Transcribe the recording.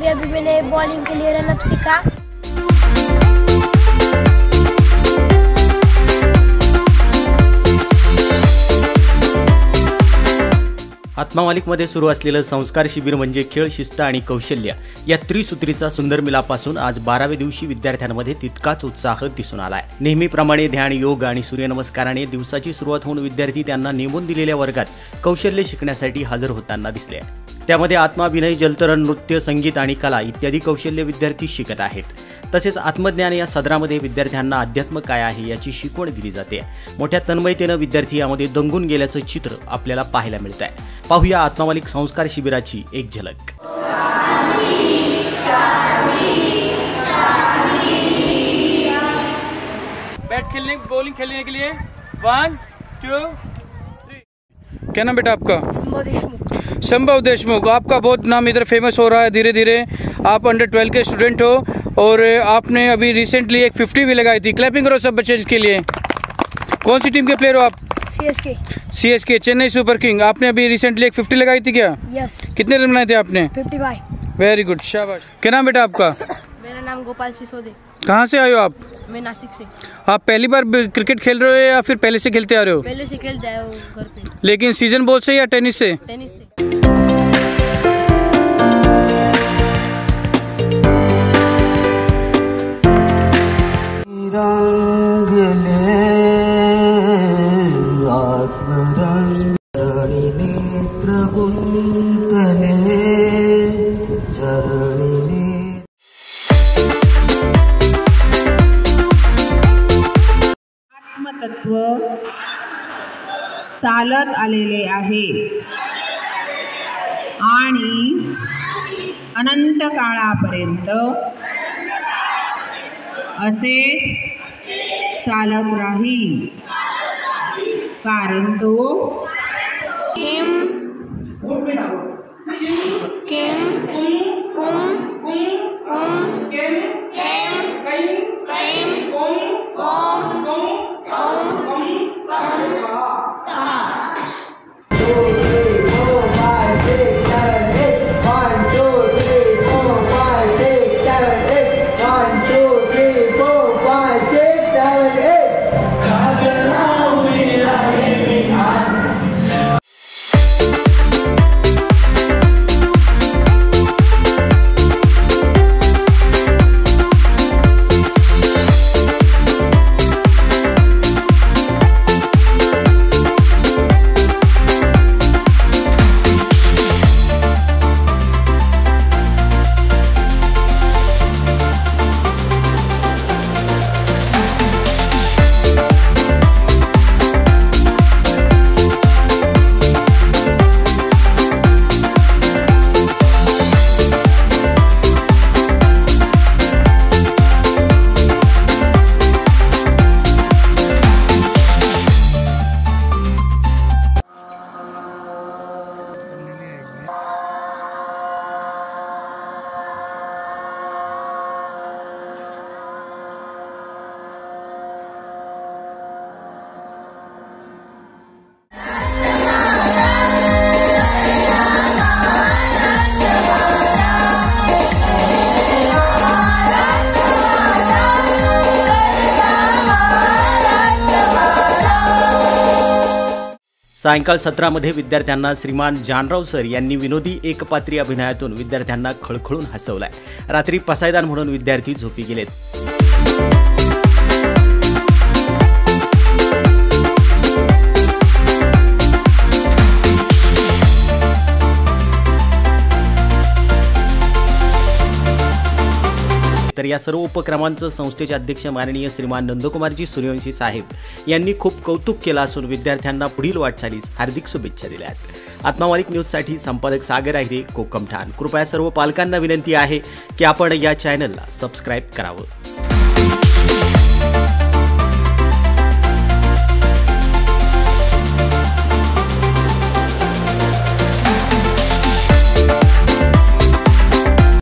अभी अभी मैंने बॉलिंग के लिए रनअप सीखा। आत्मा मालिकमध्ये सुरू असलेलं संस्कार शिबिर म्हणजे खेळ, शिस्त आणि कौशल्य या त्रिसूत्रीचा सुंदर मिलापासून आज 12व्या दिवशी विद्यार्थ्यांमध्ये तितकाच उत्साह दिसून आलाय। नेहमीप्रमाणे ध्यान, योग आणि सूर्यनमस्काराने दिवसाची सुरुवात होऊन विद्यार्थी त्यांना नेमून दिलेल्या वर्गात कौशल्य शिकण्यासाठी हजर होताना दिसले। त्यामध्ये आत्माभिनय, जलतरण, नृत्य, संगीत आणि कला इत्यादी कौशल्य विद्यार्थी शिकत आहेत। तसेच आत्मज्ञान या सदरामध्ये विद्यार्थ्यांना अध्यात्म काय आहे याची शिकवण दिली जाते। मोठ्या तन्मयतेने विद्यार्थी यामध्ये दंगून गेल्याचं चित्र आपल्याला पाहायला मिळत आहे। पाहूया आत्मा मालिक संस्कार शिबिराची एक झलक। बैट खेलने, बॉलिंग खेलने के लिए 1 2 3। क्या नाम बेटा आपका? संभव देशमुख। आपका बहुत नाम इधर फेमस हो रहा है धीरे धीरे। आप अंडर 12 के स्टूडेंट हो और आपने अभी रिसेंटली एक 50 भी लगाई थी। क्लैपिंग करो सब बच्चे इसके लिए। कौन सी टीम के प्लेयर हो आप? CSK Chennai super king. आपने अभी रिसेंटली एक 50 लगाई थी क्या? यस। कितने रन बनाए थे आपने? 55। वेरी गुड, शाबाश। क्या नाम बेटा आपका? मेरा नाम गोपाल सिसोदे। कहाँ से आए हो आप? मैं नासिक से। आप पहली बार क्रिकेट खेल रहे हो या फिर पहले से खेलते आ रहे हो? पहले से खेलते आए हो घर पे। लेकिन सीजन बॉल से या टेनिस से? टेनिस से। आत्मतत्व चालत आलेले आहे आणि अनंत काळापर्यंत असेच चालत राहील, कारण तो किम किम कुम कुम किम किम किम कुम सायंकाळ सत्रामध्ये विद्यार्थ्यांना श्रीमान जानराव सर यांनी विनोदी एकपात्री अभिनयातून विद्यार्थ्यांना खळखळून हसवलाय। रात्री पसायदान म्हणून विद्यार्थी झोपी गेलेत। तर या सर्व उपक्रमांचं संस्थेचे अध्यक्ष माननीय श्रीमान नंदकुमारजी सूर्यवंशी साहेब यांनी खूप कौतुक केलं असून विद्यार्थ्यांना पुढील वाटचालीस हार्दिक शुभेच्छा दिल्या आहेत। आत्मा मालिक न्यूजसाठी संपादक सागर आहिरे, कोकम ठाण। कृपया सर्व पालकांना विनंती आहे की आपण या चॅनलला सबस्क्राइब करावं।